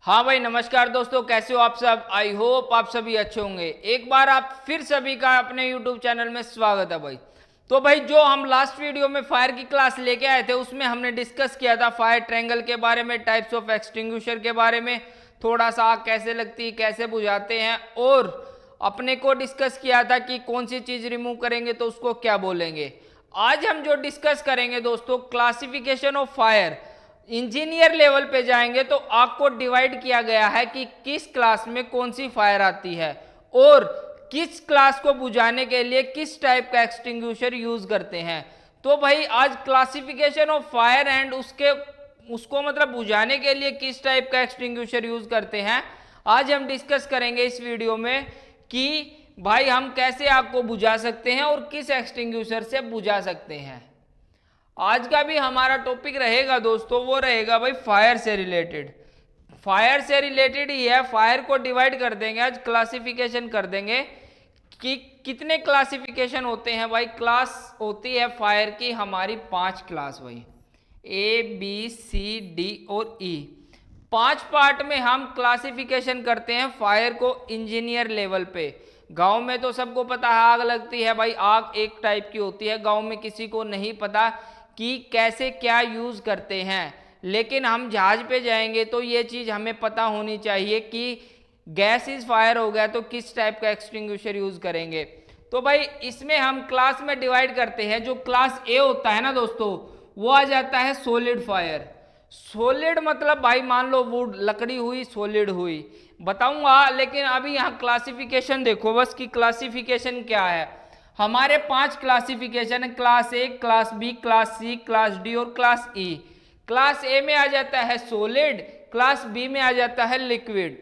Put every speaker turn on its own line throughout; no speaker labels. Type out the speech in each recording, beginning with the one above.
हाँ भाई, नमस्कार दोस्तों, कैसे हो आप सब। आई होप आप सभी अच्छे होंगे। एक बार आप फिर सभी का अपने यूट्यूब चैनल में स्वागत है भाई। तो भाई, जो हम लास्ट वीडियो में फायर की क्लास लेके आए थे उसमें हमने डिस्कस किया था फायर ट्रायंगल के बारे में, टाइप्स ऑफ एक्सटिंग्विशर के बारे में, थोड़ा सा आग कैसे लगती है, कैसे बुझाते हैं, और अपने को डिस्कस किया था कि कौन सी चीज रिमूव करेंगे तो उसको क्या बोलेंगे। आज हम जो डिस्कस करेंगे दोस्तों, classification of fire. Engineer level पे जाएंगे तो आग को डिवाइड किया गया है कि किस क्लास में कौन सी फायर आती है और किस क्लास को बुझाने के लिए किस टाइप का एक्सटिंग्विशर यूज करते हैं। तो भाई, आज क्लासिफिकेशन ऑफ फायर एंड उसको मतलब बुझाने के लिए किस टाइप का एक्सटिंग्विशर यूज करते हैं, आज हम डिस्कस करेंगे इस वीडियो में कि भाई हम कैसे आग को बुझा सकते हैं और किस एक्सटिंग्विशर से बुझा सकते हैं। आज का भी हमारा टॉपिक रहेगा दोस्तों, वो रहेगा भाई फायर से रिलेटेड। फायर से रिलेटेड ही है। फायर को डिवाइड कर देंगे, आज क्लासिफिकेशन कर देंगे कि कितने क्लासिफिकेशन होते हैं। भाई, क्लास होती है फायर की हमारी 5 क्लास भाई, A, B, C, D और E। 5 पार्ट में हम क्लासिफिकेशन करते हैं फायर को इंजीनियर लेवल पे। गांव में तो सबको पता है आग लगती है भाई, आग एक टाइप की होती है। गांव में किसी को नहीं पता कि कैसे क्या यूज करते हैं, लेकिन हम जहाज पे जाएंगे तो ये चीज हमें पता होनी चाहिए कि गैस इज फायर हो गया तो किस टाइप का एक्सटिंग्विशर यूज करेंगे। तो भाई, इसमें हम क्लास में डिवाइड करते हैं। जो क्लास ए होता है ना दोस्तों, वो आ जाता है सॉलिड फायर। सॉलिड मतलब भाई मान लो वुड, लकड़ी हुई, सॉलिड हुई, बताऊंगा, लेकिन अभी यहाँ क्लासिफिकेशन देखो बस कि क्लासिफिकेशन क्या है। हमारे 5 क्लासिफिकेशन है, class A, class B, class C, class D और क्लास ई। क्लास ए में आ जाता है सॉलिड, क्लास बी में आ जाता है liquid.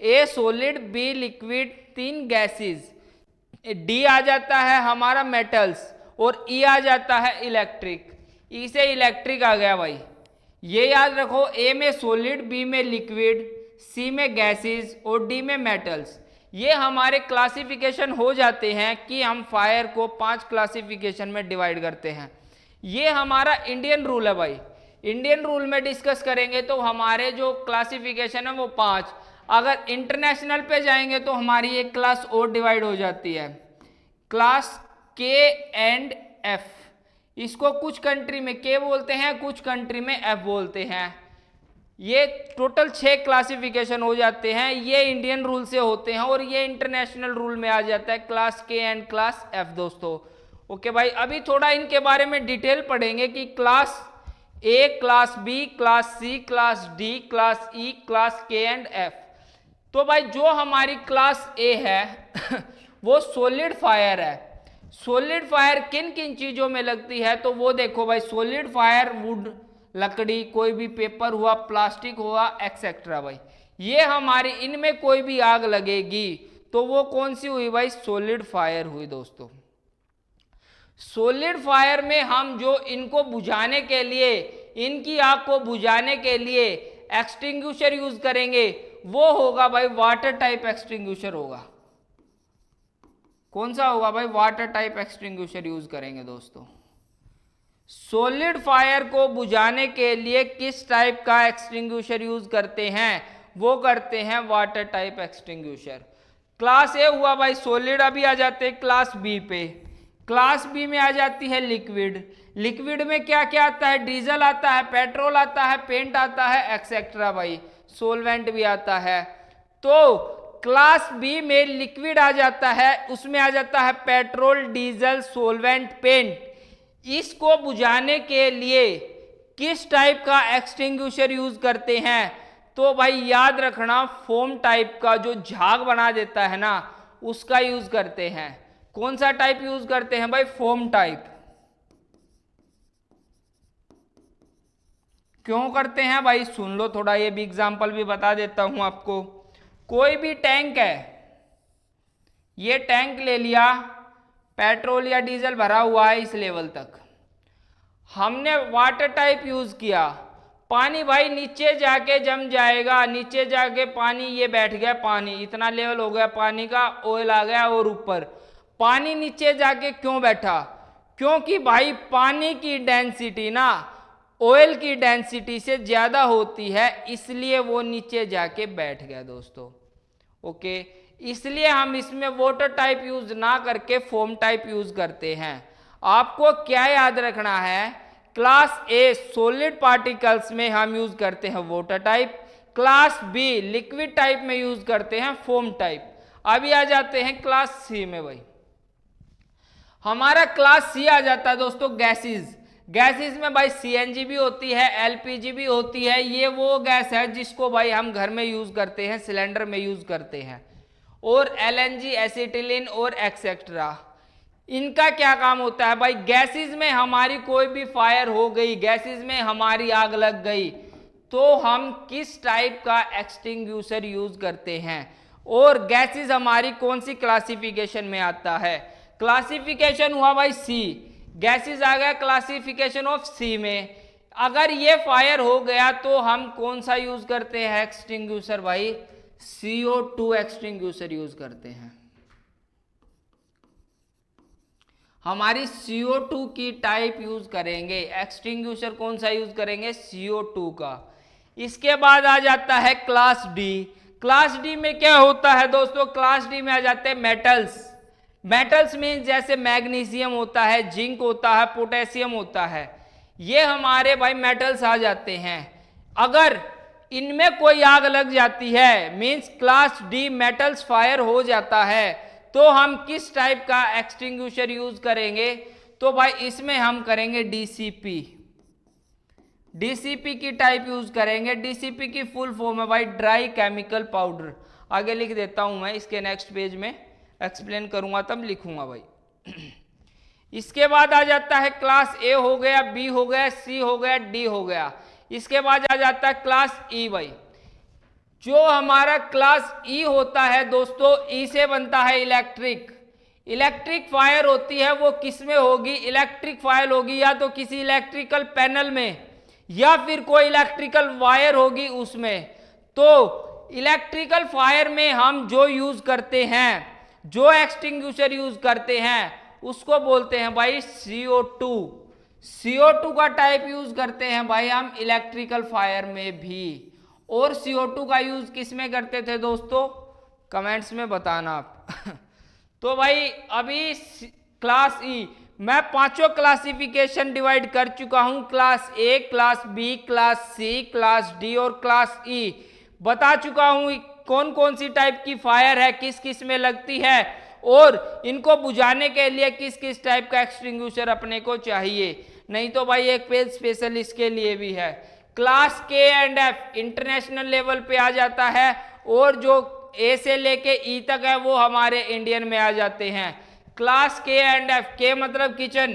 A solid, B liquid, 3 gases. D आ जाता है हमारा मेटल्स और ई आ जाता है इलेक्ट्रिक। ई से इलेक्ट्रिक आ गया भाई। ये याद रखो, ए में सॉलिड, बी में लिक्विड, सी में गैसेस और डी में मेटल्स। ये हमारे क्लासिफिकेशन हो जाते हैं कि हम फायर को 5 क्लासिफिकेशन में डिवाइड करते हैं। ये हमारा इंडियन रूल है भाई। इंडियन रूल में डिस्कस करेंगे तो हमारे जो क्लासिफिकेशन है वो 5। अगर इंटरनेशनल पे जाएंगे तो हमारी एक क्लास और डिवाइड हो जाती है, क्लास के एंड एफ। इसको कुछ कंट्री में के बोलते हैं, कुछ कंट्री में एफ बोलते हैं। ये टोटल 6 क्लासिफिकेशन हो जाते हैं। ये इंडियन रूल से होते हैं और ये इंटरनेशनल रूल में आ जाता है, class K and class F दोस्तों। ओके भाई, अभी थोड़ा इनके बारे में डिटेल पढ़ेंगे कि class A, class B, class C, class D, class E, class K and F. तो भाई, जो हमारी क्लास ए है वो सॉलिड फायर है। सॉलिड फायर किन किन चीजों में लगती है तो वो देखो भाई, सॉलिड फायर वुड, लकड़ी, कोई भी पेपर हुआ, प्लास्टिक हुआ, एक्सेट्रा भाई, ये हमारी इनमें कोई भी आग लगेगी तो वो कौन सी हुई भाई, सॉलिड फायर हुई दोस्तों। सॉलिड फायर में हम जो इनको बुझाने के लिए, इनकी आग को बुझाने के लिए एक्सटिंग्विशर यूज करेंगे वो होगा भाई वाटर टाइप एक्सटिंग्विशर होगा। कौन सा होगा भाई, वाटर टाइप एक्सटिंग्विशर यूज करेंगे दोस्तों। सॉलिड फायर को बुझाने के लिए किस टाइप का एक्सटिंग्विशर यूज करते हैं, वो करते हैं वाटर टाइप एक्सटिंग्विशर। क्लास ए हुआ भाई सॉलिड। अभी आ जाते हैं क्लास बी पे। क्लास बी में आ जाती है लिक्विड। लिक्विड में क्या क्या आता है, डीजल आता है, पेट्रोल आता है, पेंट आता है, एक्सेट्रा भाई, सोलवेंट भी आता है। तो क्लास बी में लिक्विड आ जाता है, उसमें आ जाता है पेट्रोल, डीजल, सोलवेंट, पेंट। इसको बुझाने के लिए किस टाइप का एक्सटिंग्विशर यूज करते हैं तो भाई याद रखना, फोम टाइप का जो झाग बना देता है ना, उसका यूज करते हैं। कौन सा टाइप यूज करते हैं भाई, फोम टाइप। क्यों करते हैं भाई, सुन लो थोड़ा, ये भी एग्जांपल भी बता देता हूं आपको। कोई भी टैंक है, ये टैंक ले लिया, पेट्रोल या डीजल भरा हुआ है इस लेवल तक, हमने वाटर टाइप यूज किया। पानी भाई नीचे जाके जम जाएगा, नीचे जाके पानी, ये बैठ गया पानी, इतना लेवल हो गया पानी का, ऑयल आ गया और ऊपर। पानी नीचे जाके क्यों बैठा, क्योंकि भाई पानी की डेंसिटी ना ऑयल की डेंसिटी से ज़्यादा होती है, इसलिए वो नीचे जाके बैठ गया दोस्तों। ओके, इसलिए हम इसमें वाटर टाइप यूज ना करके फोम टाइप यूज करते हैं। आपको क्या याद रखना है, क्लास ए सॉलिड पार्टिकल्स में हम यूज करते हैं water type, class B liquid type में यूज करते हैं फोम टाइप। अभी आ जाते हैं क्लास सी में। भाई हमारा क्लास सी आ जाता है दोस्तों गैसेस। गैसेस में भाई सीएनजी भी होती है, एलपीजी भी होती है। ये वो गैस है जिसको भाई हम घर में यूज करते हैं, सिलेंडर में यूज करते हैं। और एलएनजी, एसिटिलीन और एक्सेट्रा, इनका क्या काम होता है भाई, गैसेस में हमारी कोई भी फायर हो गई, गैसेस में हमारी आग लग गई, तो हम किस टाइप का एक्सटिंग्विशर यूज करते हैं। और गैसेस हमारी कौन सी क्लासिफिकेशन में आता है, क्लासिफिकेशन हुआ भाई सी, गैसेस आ गया क्लासिफिकेशन ऑफ सी में। अगर ये फायर हो गया तो हम कौन सा यूज करते हैं एक्सटिंग्विशर भाई, CO2 एक्सटिंग्विशर यूज करते हैं। हमारी CO2 की टाइप यूज करेंगे, एक्सटिंग्विशर कौन सा यूज करेंगे, CO2 का। इसके बाद आ जाता है क्लास डी। क्लास डी में क्या होता है दोस्तों, क्लास डी में आ जाते हैं मेटल्स। मेटल्स मीन जैसे मैग्नीशियम होता है, जिंक होता है, पोटेशियम होता है, ये हमारे भाई मेटल्स आ जाते हैं। अगर इनमें कोई आग लग जाती है, means class D metals fire हो जाता है, तो हम किस टाइप का एक्सटिंग्विशर यूज करेंगे, तो भाई इसमें हम करेंगे डीसीपी। डीसीपी की टाइप यूज करेंगे। डीसीपी की फुल फॉर्म है भाई ड्राई केमिकल पाउडर। आगे लिख देता हूं मैं, इसके नेक्स्ट पेज में एक्सप्लेन करूंगा तब लिखूंगा भाई। इसके बाद आ जाता है क्लास ए हो गया, बी हो गया, सी हो गया, डी हो गया। इसके बाद आ जाता है क्लास ई भाई। जो हमारा क्लास ई होता है दोस्तों, ई से बनता है इलेक्ट्रिक। इलेक्ट्रिक फायर होती है वो किस में होगी, इलेक्ट्रिक फायर होगी या तो किसी इलेक्ट्रिकल पैनल में या फिर कोई इलेक्ट्रिकल वायर होगी उसमें। तो इलेक्ट्रिकल फायर में हम जो यूज करते हैं, जो एक्सटिंग्विशर यूज करते हैं, उसको बोलते हैं भाई CO2। CO2 का टाइप यूज करते हैं भाई हम इलेक्ट्रिकल फायर में भी। और CO2 का यूज किस में करते थे दोस्तों, कमेंट्स में बताना आप। तो भाई अभी क्लास ई मैं पांचों क्लासिफिकेशन डिवाइड कर चुका हूं, class A, class B, class C, class D और क्लास ई। बता चुका हूं कौन कौन सी टाइप की फायर है, किस किस में लगती है, और इनको बुझाने के लिए किस किस टाइप का एक्सटिंग्विशर अपने को चाहिए। नहीं तो भाई एक पेज स्पेशल इसके लिए भी है। Class K and F international level पे आ जाता है, और जो ए से लेके ई तक है वो हमारे इंडियन में आ जाते हैं। क्लास के एंड एफ, के मतलब किचन,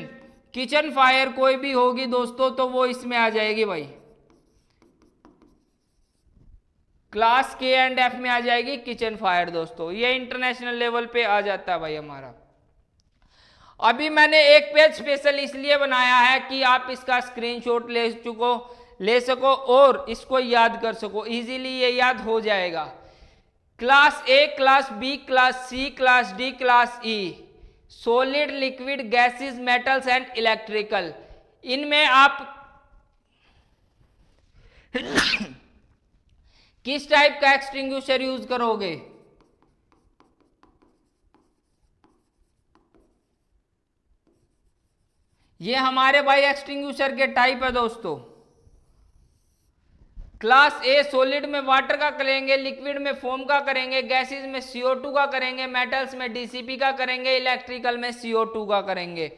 किचन फायर कोई भी होगी दोस्तों तो वो इसमें आ जाएगी भाई, क्लास के एंड एफ में आ जाएगी किचन फायर दोस्तों। ये इंटरनेशनल लेवल पे आ जाता है भाई हमारा। अभी मैंने एक पेज स्पेशल इसलिए बनाया है कि आप इसका स्क्रीनशॉट ले सको और इसको याद कर सको, इजीली ये याद हो जाएगा। Class A, class B, class C, class D, class E, solid, liquid, gases, metals and electrical. इनमें आप किस टाइप का एक्सटिंग्विशर यूज करोगे, ये हमारे भाई एक्सटिंग्विशर के टाइप है दोस्तों। क्लास ए सॉलिड में वाटर का करेंगे, लिक्विड में फोम का करेंगे, गैसेस में CO2 का करेंगे, मेटल्स में DCP का करेंगे, इलेक्ट्रिकल में CO2 का करेंगे।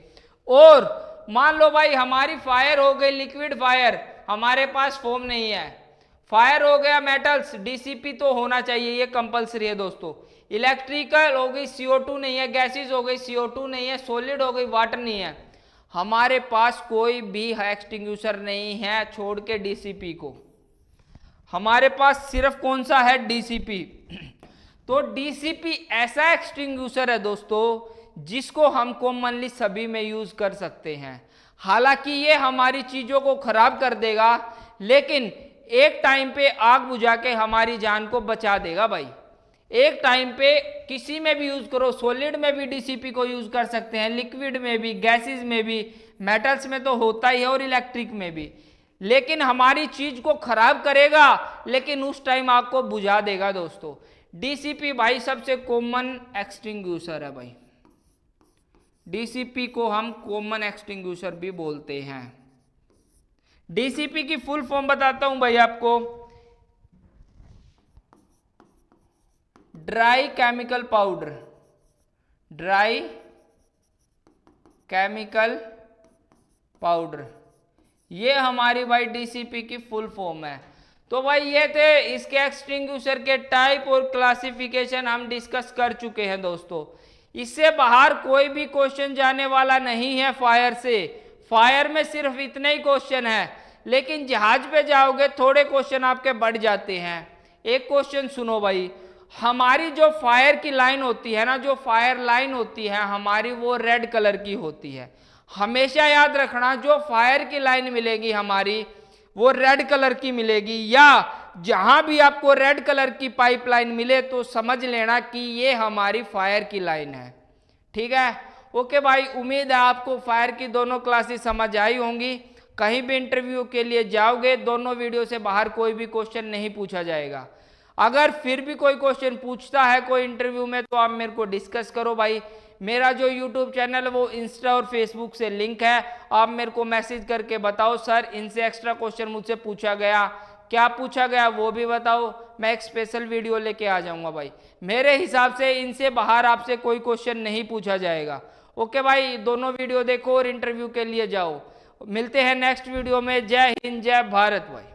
और मान लो भाई हमारी फायर हो गई लिक्विड फायर, हमारे पास फोम नहीं है, फायर हो गया मेटल्स, DCP तो होना चाहिए, ये कंपलसरी है दोस्तों। इलेक्ट्रिकल हो गई, CO2 नहीं है, गैसेस हो गई, CO2 नहीं है, सॉलिड हो गई, वाटर नहीं है, हमारे पास कोई भी एक्सटिंग्विशर नहीं है छोड़ के DCP को। हमारे पास सिर्फ कौन सा है, DCP। तो DCP ऐसा एक्सटिंग्विशर है दोस्तों जिसको हम कॉमनली सभी में यूज कर सकते हैं। हालांकि ये हमारी चीजों को खराब कर देगा, लेकिन एक टाइम पे आग बुझा के हमारी जान को बचा देगा भाई। एक टाइम पे किसी में भी यूज करो, सॉलिड में भी DCP को यूज कर सकते हैं, लिक्विड में भी, गैसेस में भी, मेटल्स में तो होता ही है और इलेक्ट्रिक में भी। लेकिन हमारी चीज को खराब करेगा, लेकिन उस टाइम आग को बुझा देगा दोस्तों। डीसीपी भाई सबसे कॉमन एक्सटिंग्विशर है भाई, डीसीपी को हम कॉमन एक्सटिंग्विशर भी बोलते हैं। डीसीपी की फुल फॉर्म बताता हूं भाई आपको, dry chemical powder, dry chemical powder, ये हमारी भाई डीसीपी की फुल फॉर्म है। तो भाई ये थे इसके एक्सटिंग्विशर के टाइप और क्लासिफिकेशन हम डिस्कस कर चुके हैं दोस्तों। इससे बाहर कोई भी क्वेश्चन जाने वाला नहीं है फायर से। फायर में सिर्फ इतने ही क्वेश्चन है, लेकिन जहाज पे जाओगे थोड़े क्वेश्चन आपके बढ़ जाते हैं। एक क्वेश्चन सुनो भाई, हमारी जो फायर की लाइन होती है ना, जो फायर लाइन होती है हमारी, वो रेड कलर की होती है। हमेशा याद रखना, जो फायर की लाइन मिलेगी हमारी वो रेड कलर की मिलेगी, या जहां भी आपको रेड कलर की पाइपलाइन मिले तो समझ लेना कि ये हमारी फायर की लाइन है। ठीक है, ओके भाई, उम्मीद है आपको फायर की दोनों क्लासेस समझ आई होंगी। कहीं भी इंटरव्यू के लिए जाओगे दोनों वीडियो से बाहर कोई भी क्वेश्चन नहीं पूछा जाएगा। अगर फिर भी कोई क्वेश्चन पूछता है कोई इंटरव्यू में तो आप मेरे को डिस्कस करो भाई। मेरा जो यूट्यूब चैनल है वो इंस्टा और फेसबुक से लिंक है, आप मेरे को मैसेज करके बताओ सर इनसे एक्स्ट्रा क्वेश्चन मुझसे पूछा गया, क्या पूछा गया वो भी बताओ, मैं एक स्पेशल वीडियो लेके आ जाऊंगा भाई। मेरे हिसाब से इनसे बाहर आपसे कोई क्वेश्चन नहीं पूछा जाएगा। ओके भाई, दोनों वीडियो देखो और इंटरव्यू के लिए जाओ। मिलते हैं नेक्स्ट वीडियो में। जय हिंद, जय भारत भाई।